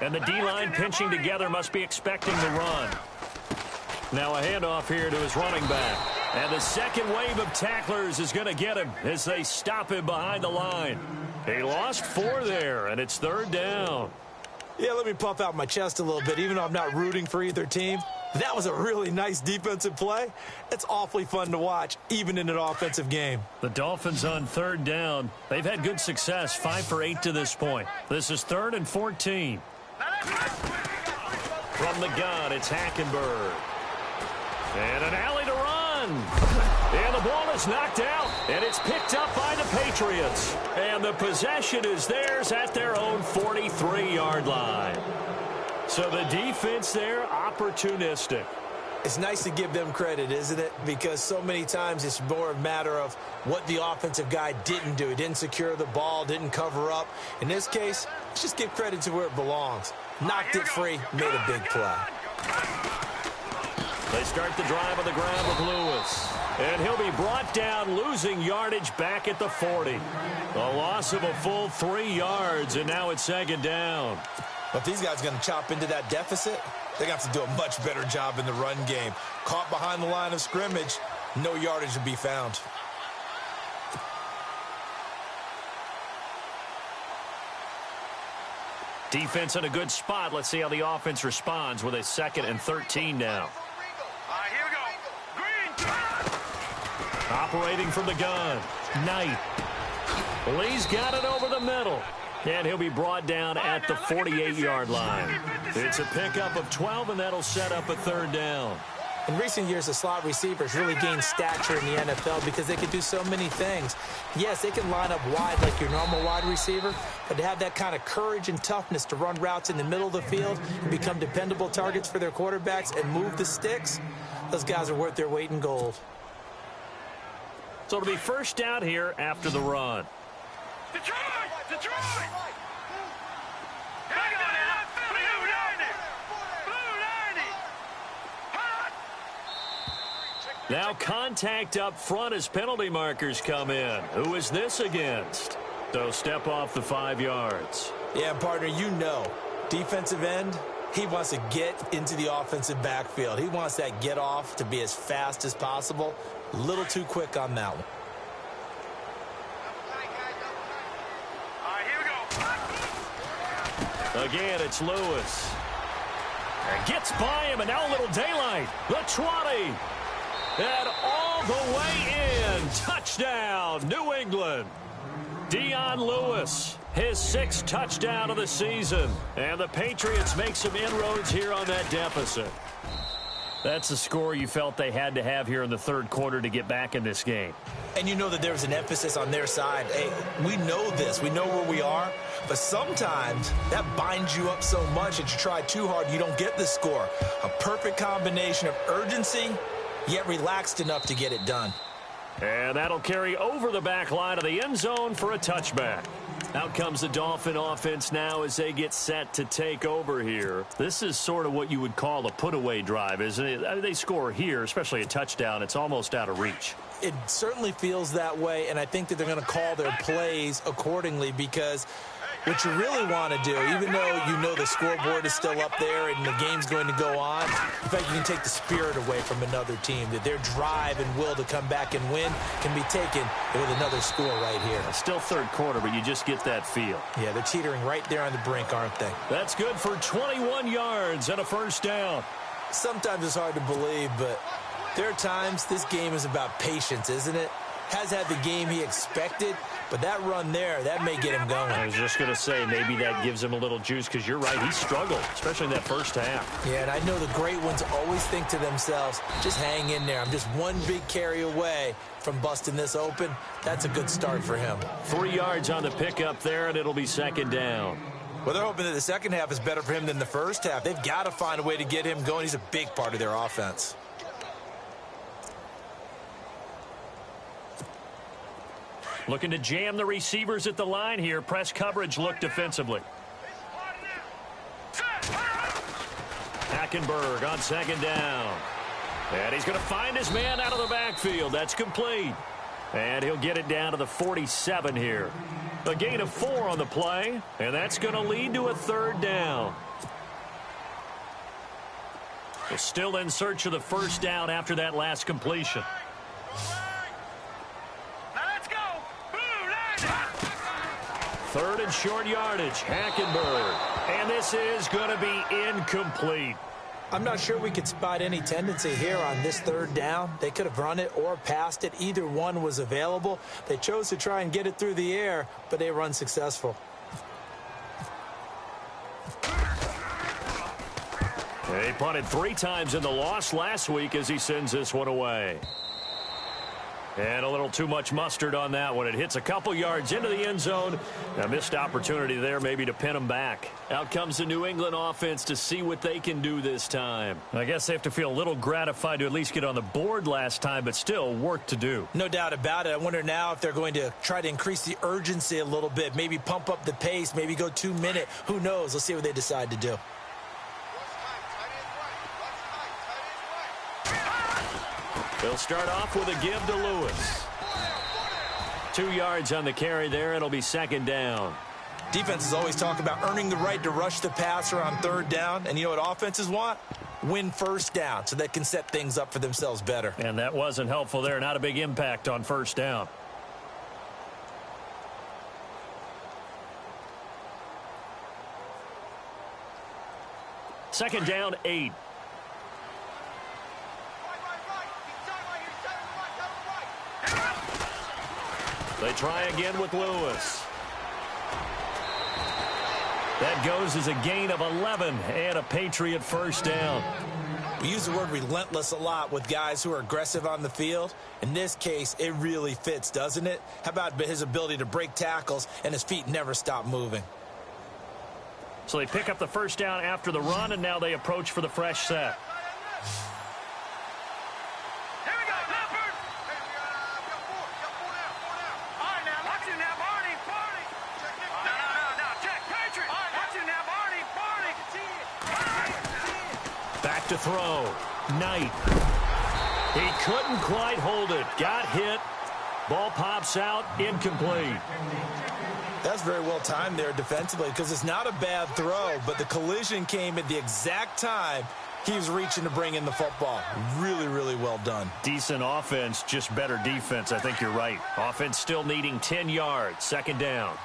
And the D-line pinching together must be expecting the run. Now a handoff here to his running back. And the second wave of tacklers is going to get him as they stop him behind the line. He lost 4 there, and it's 3rd down. Yeah, let me puff out my chest a little bit, even though I'm not rooting for either team. That was a really nice defensive play. It's awfully fun to watch, even in an offensive game. The Dolphins on 3rd down. They've had good success, 5 for 8 to this point. This is 3rd and 14. From the gun, it's Hackenberg. And an alley to run. And the ball is knocked out, and it's picked up by the Patriots. And the possession is theirs at their own 43-yard line. So the defense there, opportunistic. It's nice to give them credit, isn't it? Because so many times it's more a matter of what the offensive guy didn't do. He didn't secure the ball, didn't cover up. In this case, let's just give credit to where it belongs. Knocked it free, made a big play. They start the drive on the ground with Lewis. And he'll be brought down, losing yardage back at the 40. A loss of a full 3 yards, and now it's second down. But these guys are going to chop into that deficit. They got to do a much better job in the run game. Caught behind the line of scrimmage, no yardage to be found. Defense in a good spot. Let's see how the offense responds with a 2nd and 13 now. Here we go. Green. Operating from the gun. Knight. Lee's got it over the middle. And he'll be brought down at the 48-yard line. It's a pickup of 12, and that'll set up a 3rd down. In recent years, the slot receivers really gained stature in the NFL because they can do so many things. Yes, they can line up wide like your normal wide receiver, but to have that kind of courage and toughness to run routes in the middle of the field and become dependable targets for their quarterbacks and move the sticks, those guys are worth their weight in gold. So it'll be first down here after the run. Detroit! Detroit! Here we go now. Blue 90. Blue 90. Hot. Now contact up front as penalty markers come in. Who is this against? So step off the 5 yards. Yeah, partner, you know, defensive end, he wants to get into the offensive backfield. He wants that get off to be as fast as possible. A little too quick on that one. Again, it's Lewis. And gets by him, and now a little daylight. The 20. And all the way in. Touchdown, New England. Dion Lewis, his 6th touchdown of the season. And the Patriots make some inroads here on that deficit. That's the score you felt they had to have here in the 3rd quarter to get back in this game. And you know that there was an emphasis on their side. Hey, we know this. We know where we are. But sometimes that binds you up so much that you try too hard, you don't get the score. A perfect combination of urgency, yet relaxed enough to get it done. And that'll carry over the back line of the end zone for a touchback. Out comes the Dolphin offense now as they get set to take over here. This is sort of what you would call a put-away drive, isn't it? I mean, they score here, especially a touchdown. It's almost out of reach. It certainly feels that way, and I think that they're going to call their plays accordingly because what you really want to do, even though you know the scoreboard is still up there and the game's going to go on, in fact, you can take the spirit away from another team, that their drive and will to come back and win can be taken with another score right here. Still 3rd quarter, but you just get that feel. Yeah, they're teetering right there on the brink, aren't they? That's good for 21 yards and a 1st down. Sometimes it's hard to believe, but there are times this game is about patience, isn't it? Has had the game he expected, but that run there, that may get him going. I was just going to say, maybe that gives him a little juice because you're right, he struggled, especially in that 1st half. Yeah, and I know the great ones always think to themselves, just hang in there. I'm just one big carry away from busting this open. That's a good start for him. 3 yards on the pickup there, and it'll be 2nd down. Well, they're hoping that the 2nd half is better for him than the 1st half. They've got to find a way to get him going. He's a big part of their offense. Looking to jam the receivers at the line here. Press coverage look defensively. Hackenberg on 2nd down. And he's going to find his man out of the backfield. That's complete. And he'll get it down to the 47 here. A gain of 4 on the play, and that's going to lead to a 3rd down. We're still in search of the 1st down after that last completion. Now let's go. Blue 90. 3rd and short yardage, Hackenberg. And this is going to be incomplete. I'm not sure we could spot any tendency here on this 3rd down. They could have run it or passed it. Either one was available. They chose to try and get it through the air, but they were unsuccessful. He punted 3 times in the loss last week as he sends this one away. And a little too much mustard on that one. It hits a couple yards into the end zone. A missed opportunity there maybe to pin them back. Out comes the New England offense to see what they can do this time. I guess they have to feel a little gratified to at least get on the board last time, but still work to do. No doubt about it. I wonder now if they're going to try to increase the urgency a little bit, maybe pump up the pace, maybe go 2 minute. Who knows? Let's see what they decide to do. They'll start off with a give to Lewis. 2 yards on the carry there. It'll be second down. Defenses always talk about earning the right to rush the passer on third down. And you know what offenses want? Win first down so they can set things up for themselves better. And that wasn't helpful there. Not a big impact on first down. Second down, 8. They try again with Lewis. That goes as a gain of 11 and a Patriot first down. We use the word relentless a lot with guys who are aggressive on the field. In this case, it really fits, doesn't it? How about his ability to break tackles and his feet never stop moving? So they pick up the first down after the run, and now they approach for the fresh set. To throw. Knight. He couldn't quite hold it. Got hit. Ball pops out. Incomplete. That's very well timed there defensively because it's not a bad throw, but the collision came at the exact time he was reaching to bring in the football. Really, really well done. Decent offense, just better defense. I think you're right. Offense still needing 10 yards. Second down.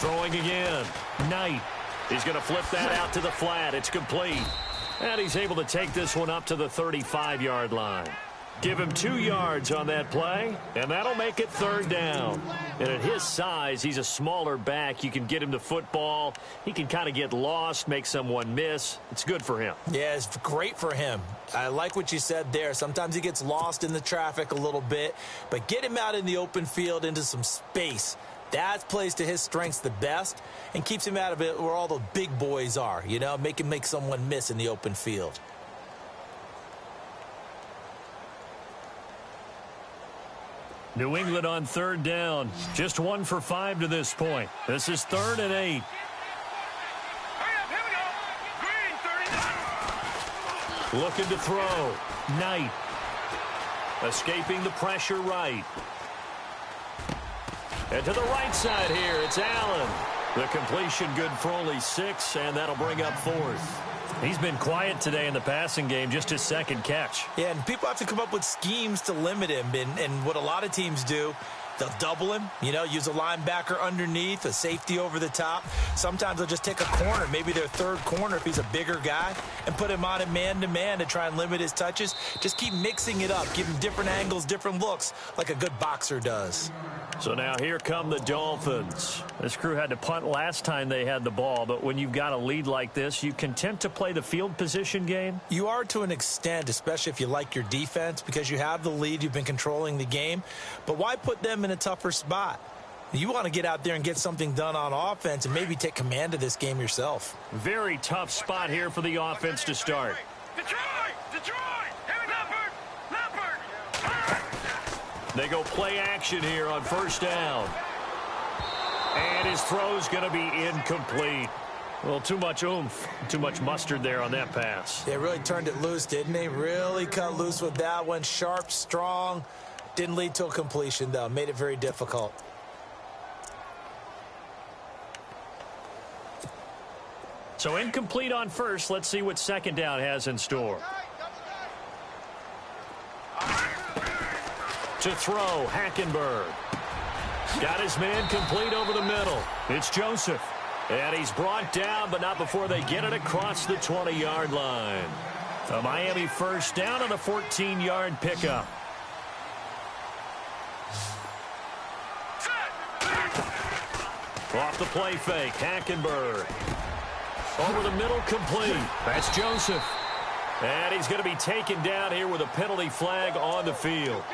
Throwing again. Knight. He's going to flip that out to the flat. It's complete. And he's able to take this one up to the 35-yard line. Give him 2 yards on that play, and that'll make it third down. And at his size, he's a smaller back. You can get him the football. He can kind of get lost, make someone miss. It's good for him. Yeah, it's great for him. I like what you said there. Sometimes he gets lost in the traffic a little bit, but get him out in the open field into some space. That plays to his strengths the best and keeps him out of it where all the big boys are, you know, make someone miss in the open field. New England on third down. Just 1 for 5 to this point. This is 3rd and 8. Looking to throw. Knight. Escaping the pressure right. And to the right side here, it's Allen. The completion good for only 6, and that'll bring up 4th. He's been quiet today in the passing game, just his second catch. Yeah, and people have to come up with schemes to limit him. And what a lot of teams do, they'll double him, you know, use a linebacker underneath, a safety over the top. Sometimes they'll just take a corner, maybe their third corner if he's a bigger guy, and put him on a man-to-man to try and limit his touches. Just keep mixing it up, give him different angles, different looks, like a good boxer does. So now here come the Dolphins. This crew had to punt last time they had the ball, but when you've got a lead like this, you content to play the field position game? You are to an extent, especially if you like your defense, because you have the lead, you've been controlling the game. But why put them in a tougher spot? You want to get out there and get something done on offense and maybe take command of this game yourself. Very tough spot here for the offense to start. Detroit! They go play action here on first down. And his throw's going to be incomplete. Well, too much oomph, too much mustard there on that pass. They really turned it loose, didn't they? Really cut loose with that one. Sharp, strong. Didn't lead to a completion, though. Made it very difficult. So incomplete on first. Let's see what second down has in store. To throw, Hackenberg. Got his man complete over the middle. It's Joseph. And he's brought down, but not before they get it across the 20-yard line. A Miami first down on a 14-yard pickup. Off the play fake, Hackenberg. Over the middle, complete. That's Joseph. And he's going to be taken down here with a penalty flag on the field.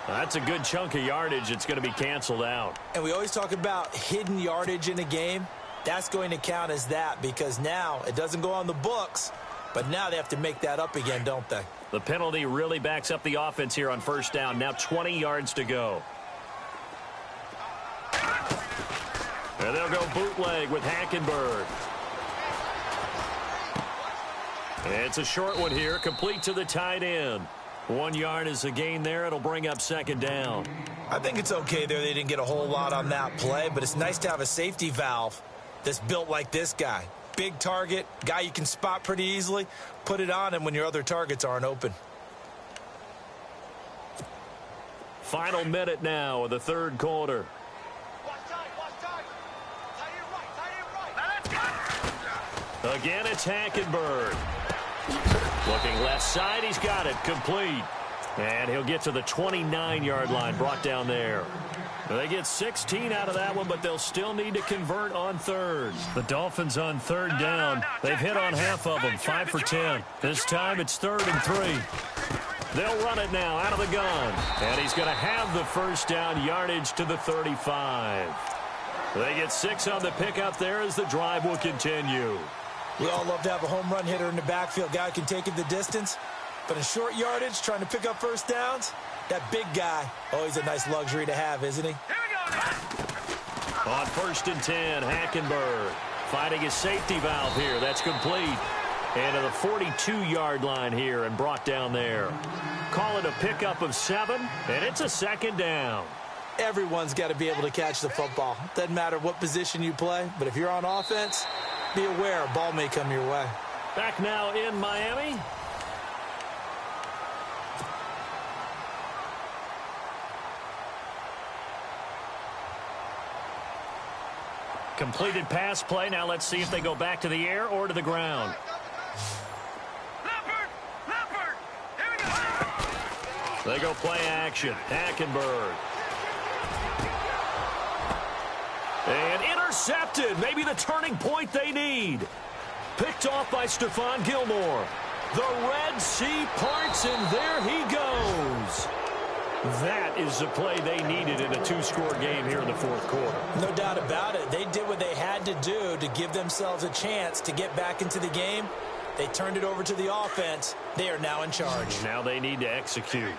That's a good chunk of yardage. It's going to be canceled out. And we always talk about hidden yardage in a game. That's going to count as that because now it doesn't go on the books, but now they have to make that up again, don't they? The penalty really backs up the offense here on first down. Now 20 yards to go. And they'll go bootleg with Hackenberg. It's a short one here, complete to the tight end. 1 yard is a gain there. It'll bring up second down. I think it's okay there. They didn't get a whole lot on that play, but it's nice to have a safety valve that's built like this guy. Big target, guy you can spot pretty easily. Put it on him when your other targets aren't open. Final minute now of the third quarter. Again, it's Hackenberg. Looking left side, he's got it, complete. And he'll get to the 29-yard line, brought down there. They get 16 out of that one, but they'll still need to convert on third. The Dolphins on third down. They've hit on half of them, 5 for 10. This time it's 3rd and 3. They'll run it now out of the gun. And he's going to have the first down, yardage to the 35. They get 6 on the pickup there as the drive will continue. We all love to have a home run hitter in the backfield. Guy can take it the distance. But in short yardage, trying to pick up first downs, that big guy, always a nice luxury to have, isn't he? On 1st and 10, Hackenberg finding his safety valve here. That's complete. And to the 42-yard line here and brought down there. Call it a pickup of 7, and it's a second down. Everyone's got to be able to catch the football. Doesn't matter what position you play, but if you're on offense, be aware a ball may come your way. Back now in Miami. Completed pass play. Now let's see if they go back to the air or to the ground. Leopard, here we go. They go play action. Hackenberg. And intercepted. Maybe the turning point they need. Picked off by Stephon Gilmore. The Red Sea parts, and there he goes. That is the play they needed in a 2-score game here in the 4th quarter. No doubt about it. They did what they had to do to give themselves a chance to get back into the game. They turned it over to the offense. They are now in charge. Now they need to execute.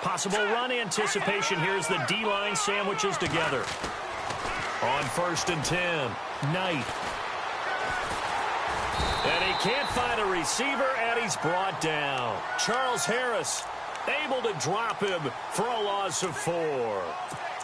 Possible run anticipation. Here's the D-line sandwiches together. On 1st and 10, Knight. And he can't find a receiver, and he's brought down. Charles Harris able to drop him for a loss of 4.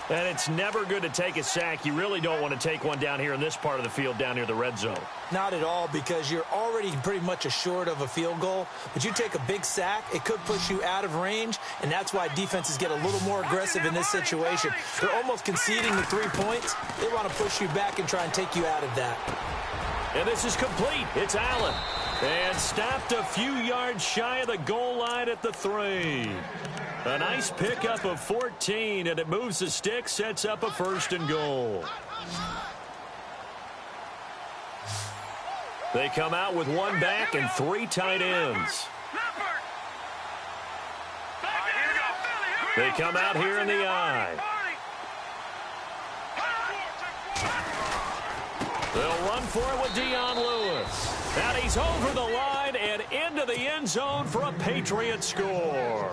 And it's never good to take a sack. You really don't want to take one down here in this part of the field down near the red zone. Not at all, because you're already pretty much assured of a field goal. But you take a big sack, it could push you out of range, and that's why defenses get a little more aggressive in this situation. They're almost conceding the 3 points. They want to push you back and try and take you out of that. And this is complete. It's Allen. And stopped a few yards shy of the goal line at the 3. A nice pickup of 14, and it moves the stick, sets up a 1st and goal. They come out with 1 back and 3 tight ends. They come out here in the I. They'll run for it with Dion Lewis. And he's over the line and into the end zone for a Patriot score.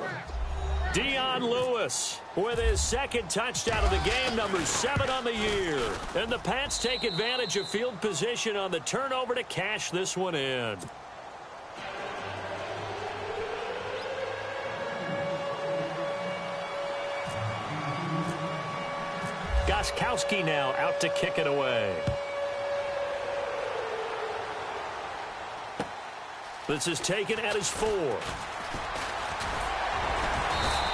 Dion Lewis with his 2nd touchdown of the game, number 7 on the year. And the Pats take advantage of field position on the turnover to cash this one in. Gostkowski now out to kick it away. This is taken at his 4.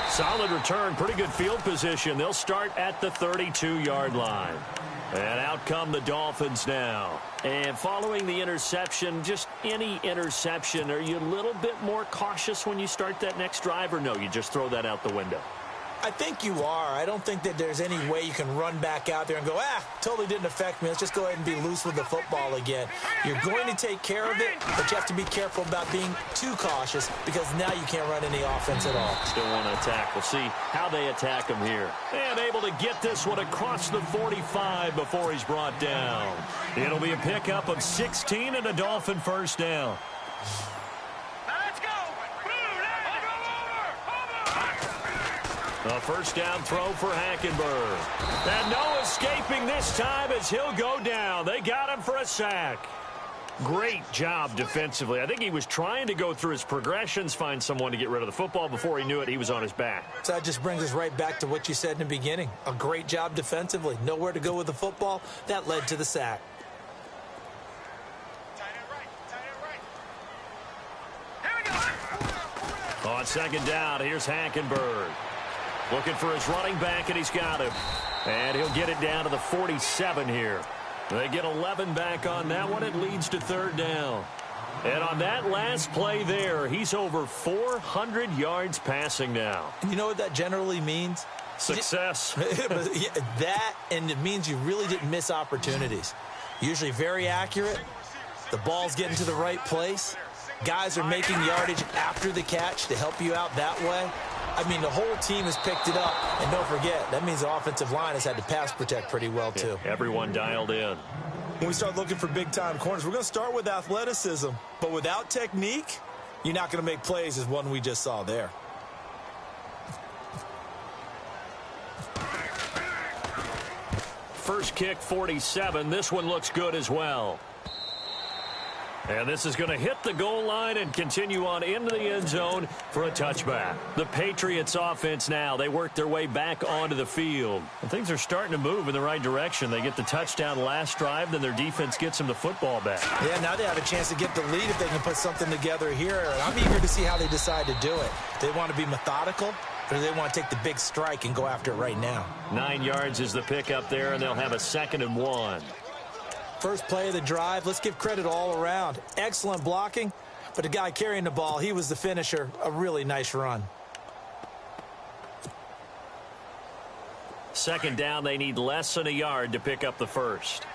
Solid return, pretty good field position. They'll start at the 32-yard line. And out come the Dolphins now. And following the interception, just any interception, are you a little bit more cautious when you start that next drive, or no, you just throw that out the window? I think you are. I don't think that there's any way you can run back out there and go, totally didn't affect me. Let's just go ahead and be loose with the football again. You're going to take care of it, but you have to be careful about being too cautious because now you can't run any offense at all. Still want to attack. We'll see how they attack him here. And able to get this one across the 45 before he's brought down. It'll be a pickup of 16 and a Dolphin first down. A first down throw for Hackenberg. And no escaping this time as he'll go down. They got him for a sack. Great job defensively. I think he was trying to go through his progressions, find someone to get rid of the football. Before he knew it, he was on his back. So that just brings us right back to what you said in the beginning. A great job defensively. Nowhere to go with the football. That led to the sack. On second down, here's Hackenberg. Looking for his running back, and he's got him. And he'll get it down to the 47 here. They get 11 back on that one. It leads to third down. And on that last play there, he's over 400 yards passing now. You know what that generally means? Success. That, and it means you really didn't miss opportunities. Usually very accurate. The ball's getting to the right place. Guys are making yardage after the catch to help you out that way. I mean, the whole team has picked it up. And don't forget, that means the offensive line has had to pass protect pretty well, too. Yeah, everyone dialed in. When we start looking for big-time corners, we're going to start with athleticism. But without technique, you're not going to make plays as one we just saw there. First kick, 47. This one looks good as well. And this is going to hit the goal line and continue on into the end zone for a touchback. The Patriots offense now, they work their way back onto the field. And things are starting to move in the right direction. They get the touchdown last drive, then their defense gets them the football back. Yeah, now they have a chance to get the lead if they can put something together here. And I'm eager to see how they decide to do it. They want to be methodical, or do they want to take the big strike and go after it right now? 9 yards is the pickup there, and they'll have a 2nd and 1. First play of the drive, let's give credit all around. Excellent blocking, but the guy carrying the ball, he was the finisher. A really nice run. Second down, they need less than a yard to pick up the first.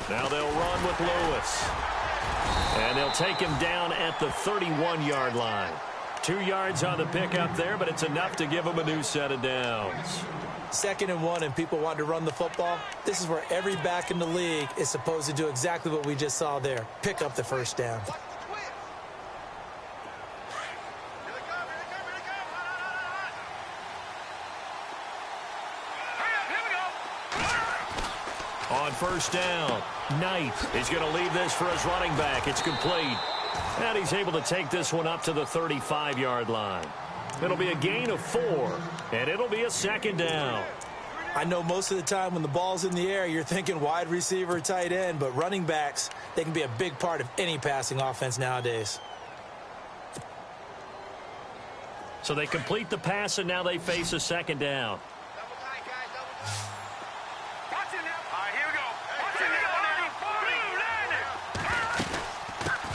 Now they'll run with Lewis. And they'll take him down at the 31-yard line. 2 yards on the pickup there, but it's enough to give him a new set of downs. 2nd and 1, and people want to run the football. This is where every back in the league is supposed to do exactly what we just saw there. Pick up the first down. On first down, Knight is going to leave this for his running back. It's complete. And he's able to take this one up to the 35-yard line. It'll be a gain of 4, and it'll be a 2nd down. I know most of the time when the ball's in the air, you're thinking wide receiver, tight end, but running backs, they can be a big part of any passing offense nowadays. So they complete the pass, and now they face a 2nd down.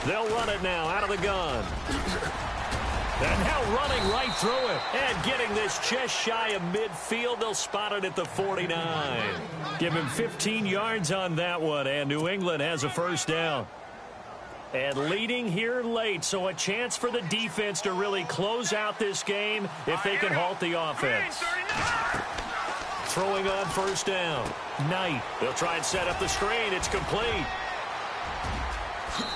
They'll run it now out of the gun. And now running right through it. And getting this just shy of midfield. They'll spot it at the 49. Give him 15 yards on that one. And New England has a first down. And leading here late. So a chance for the defense to really close out this game if they can halt the offense. Throwing on first down. Knight. They'll try and set up the screen. It's complete.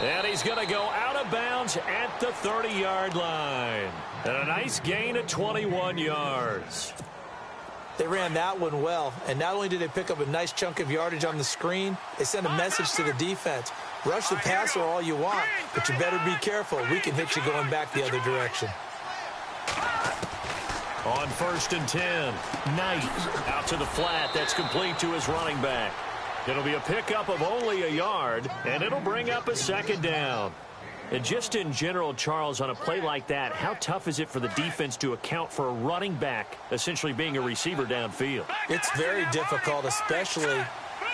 And he's going to go out of bounds at the 30-yard line. And a nice gain of 21 yards. They ran that one well. And not only did they pick up a nice chunk of yardage on the screen, they sent a message to the defense. Rush the passer all you want, but you better be careful. We can hit you going back the other direction. On 1st and 10, Knight out to the flat. That's complete to his running back. It'll be a pickup of only a yard, and it'll bring up a 2nd down. And just in general, Charles, on a play like that, how tough is it for the defense to account for a running back essentially being a receiver downfield? It's very difficult, especially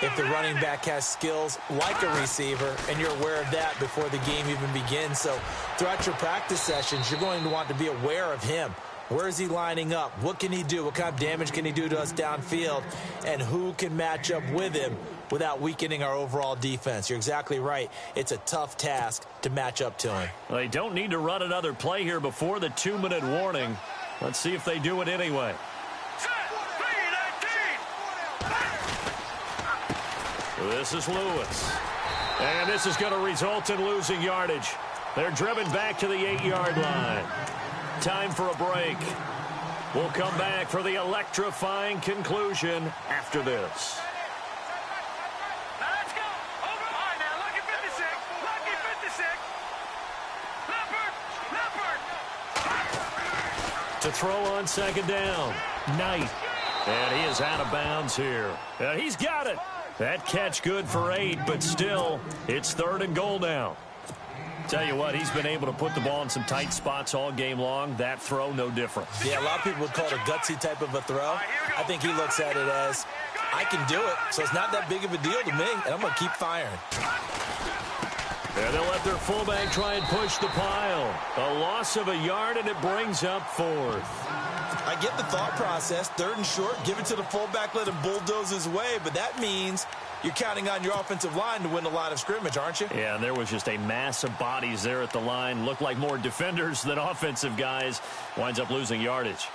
if the running back has skills like a receiver, and you're aware of that before the game even begins. So throughout your practice sessions, you're going to want to be aware of him. Where is he lining up? What can he do? What kind of damage can he do to us downfield? And who can match up with him without weakening our overall defense? You're exactly right. It's a tough task to match up to him. Well, they don't need to run another play here before the 2-minute warning. Let's see if they do it anyway. This is Lewis. And this is going to result in losing yardage. They're driven back to the 8-yard line. Time for a break. We'll come back for the electrifying conclusion after this. Now let's go. Over. All right, now, lucky 56. Lucky 56. Leopard. Leopard. To throw on 2nd down. Knight. And he is out of bounds here. And he's got it. That catch good for 8, but still, it's 3rd and goal now. Tell you what, he's been able to put the ball in some tight spots all game long. That throw, no different. Yeah, a lot of people would call it a gutsy type of a throw. I think he looks at it as, I can do it, so it's not that big of a deal to me, and I'm going to keep firing. And they'll let their fullback try and push the pile. A loss of a yard, and it brings up 4th. I get the thought process. 3rd and short, give it to the fullback, let him bulldoze his way, but that means you're counting on your offensive line to win the line of scrimmage, aren't you? Yeah, and there was just a mass of bodies there at the line. Looked like more defenders than offensive guys. Winds up losing yardage.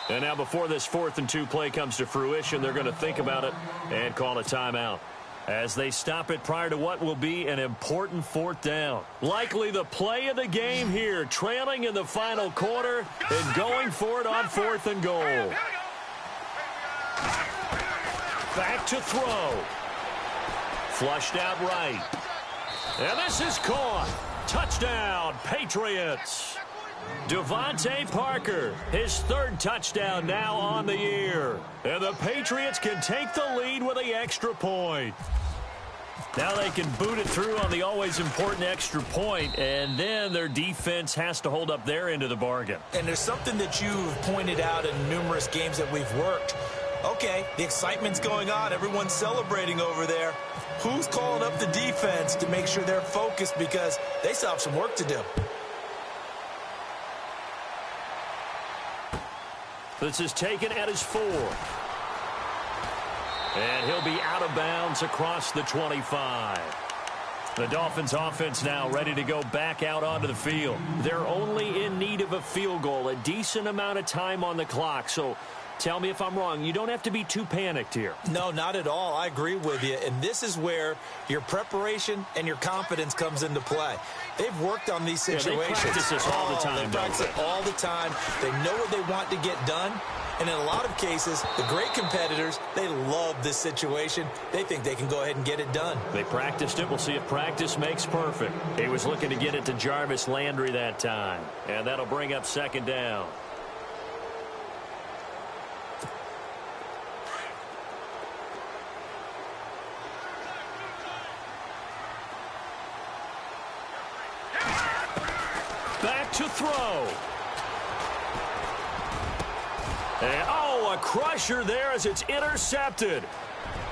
And now before this 4th and 2 play comes to fruition, they're going to think about it and call a timeout as they stop it prior to what will be an important 4th down. Likely the play of the game here, trailing in the final quarter and going for it on 4th and goal. Back to throw. Flushed out right. And this is caught. Touchdown, Patriots. Devontae Parker, his 3rd touchdown now on the year. And the Patriots can take the lead with an extra point. Now they can boot it through on the always important extra point, and then their defense has to hold up their end of the bargain. And there's something that you've pointed out in numerous games that we've worked. Okay, the excitement's going on. Everyone's celebrating over there. Who's calling up the defense to make sure they're focused, because they still have some work to do? This is taken at his 4. And he'll be out of bounds across the 25. The Dolphins offense now ready to go back out onto the field. They're only in need of a field goal, a decent amount of time on the clock. So tell me if I'm wrong. You don't have to be too panicked here. No, not at all. I agree with you. And this is where your preparation and your confidence comes into play. They've worked on these situations. Yeah, they practice this all the time. They practice it all the time. They know what they want to get done. And in a lot of cases, the great competitors, they love this situation. They think they can go ahead and get it done. They practiced it. We'll see if practice makes perfect. He was looking to get it to Jarvis Landry that time. And that'll bring up 2nd down. Back to throw. And, a crusher there as it's intercepted.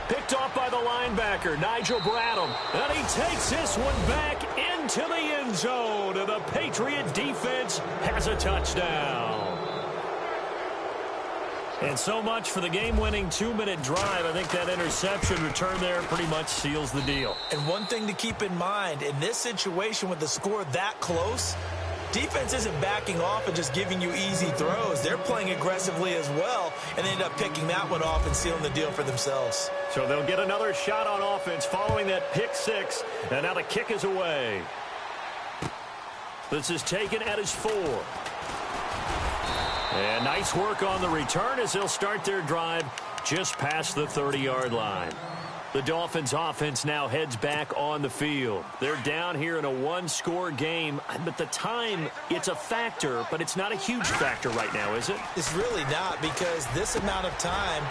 Picked off by the linebacker, Nigel Bradham. And he takes this one back into the end zone. And the Patriot defense has a touchdown. And so much for the game-winning 2-minute drive. I think that interception return there pretty much seals the deal. And one thing to keep in mind, in this situation with the score that close, defense isn't backing off and just giving you easy throws. They're playing aggressively as well, and they end up picking that one off and sealing the deal for themselves. So they'll get another shot on offense following that pick 6, and now the kick is away. This is taken at his 4. Nice work on the return as they'll start their drive just past the 30-yard line. The Dolphins offense now heads back on the field. They're down here in a one-score game, but the time, it's a factor, but it's not a huge factor right now, is it? It's really not, because this amount of time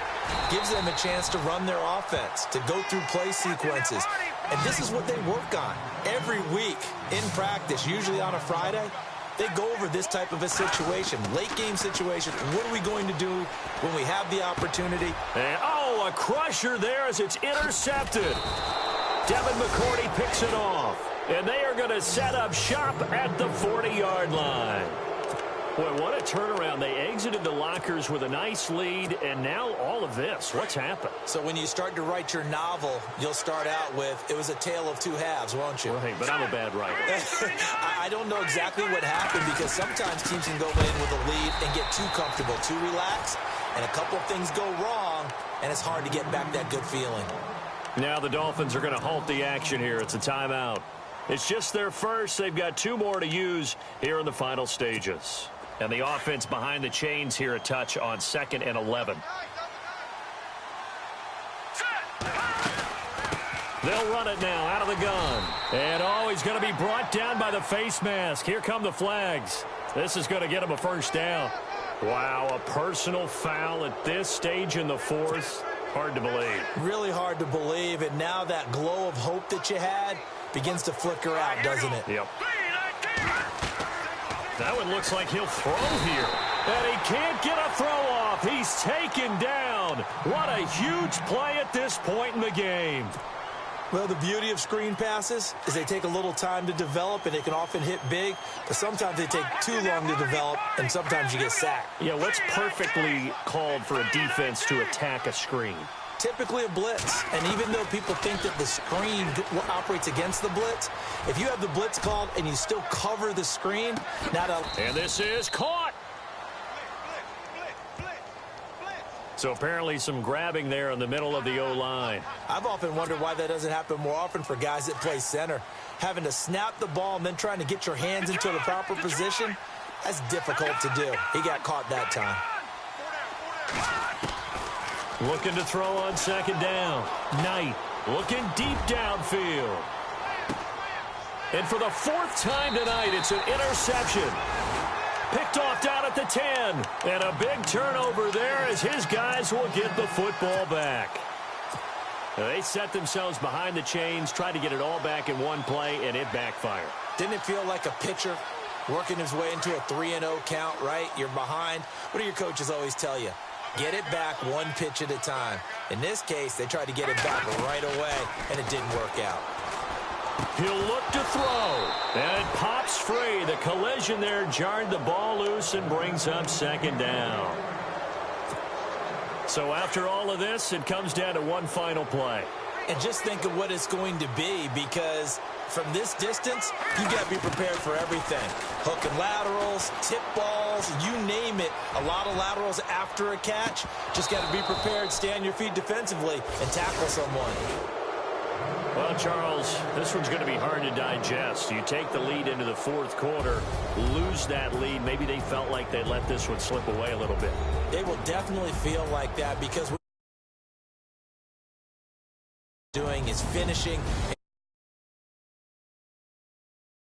gives them a chance to run their offense, to go through play sequences. And this is what they work on every week in practice, usually on a Friday. They go over this type of a situation, late-game situation. What are we going to do when we have the opportunity? And, oh, a crusher there as it's intercepted. Devin McCourty picks it off. And they are going to set up shop at the 40-yard line. Boy, what a turnaround. They exited the lockers with a nice lead, and now all of this. What's happened? So when you start to write your novel, you'll start out with, it was a tale of two halves, won't you? Right, but I'm a bad writer. I don't know exactly what happened, because sometimes teams can go in with a lead and get too comfortable, too relaxed, and a couple of things go wrong, and it's hard to get back that good feeling. Now the Dolphins are going to halt the action here. It's a timeout. It's just their first. They've got two more to use here in the final stages. And the offense behind the chains here a touch on 2nd and 11. They'll run it now out of the gun. And, oh, he's going to be brought down by the face mask. Here come the flags. This is going to get him a first down. Wow, a personal foul at this stage in the fourth. Hard to believe. Really hard to believe. And now that glow of hope that you had begins to flicker out, doesn't it? Yep. That one looks like he'll throw here. And he can't get a throw off. He's taken down. What a huge play at this point in the game. Well, the beauty of screen passes is they take a little time to develop, and they can often hit big, but sometimes they take too long to develop, and sometimes you get sacked. Yeah, what's perfectly called for a defense to attack a screen? Typically a blitz, and even though people think that the screen operates against the blitz, if you have the blitz called and you still cover the screen, and this is caught. So apparently some grabbing there in the middle of the O-line. I've often wondered why that doesn't happen more often for guys that play center. Having to snap the ball and then trying to get your hands into the proper position, that's difficult to do. He got caught that time. Looking to throw on 2nd down. Knight looking deep downfield. And for the 4th time tonight, it's an interception. Picked off down at the 10. And a big turnover there as his guys will get the football back. They set themselves behind the chains, tried to get it all back in one play, and it backfired. Didn't it feel like a pitcher working his way into a 3-0 count, right? You're behind. What do your coaches always tell you? Get it back one pitch at a time. In this case, they tried to get it back right away, and it didn't work out. He'll look to throw, and it pops free. The collision there jarred the ball loose and brings up 2nd down. So after all of this, it comes down to one final play. And just think of what it's going to be, because from this distance, you've got to be prepared for everything. Hook and laterals, tip balls, you name it. A lot of laterals after a catch. Just got to be prepared, stay on your feet defensively, and tackle someone. Well, Charles, this one's going to be hard to digest. You take the lead into the 4th quarter, lose that lead. Maybe they felt like they let this one slip away a little bit. They will definitely feel like that, because what doing is finishing.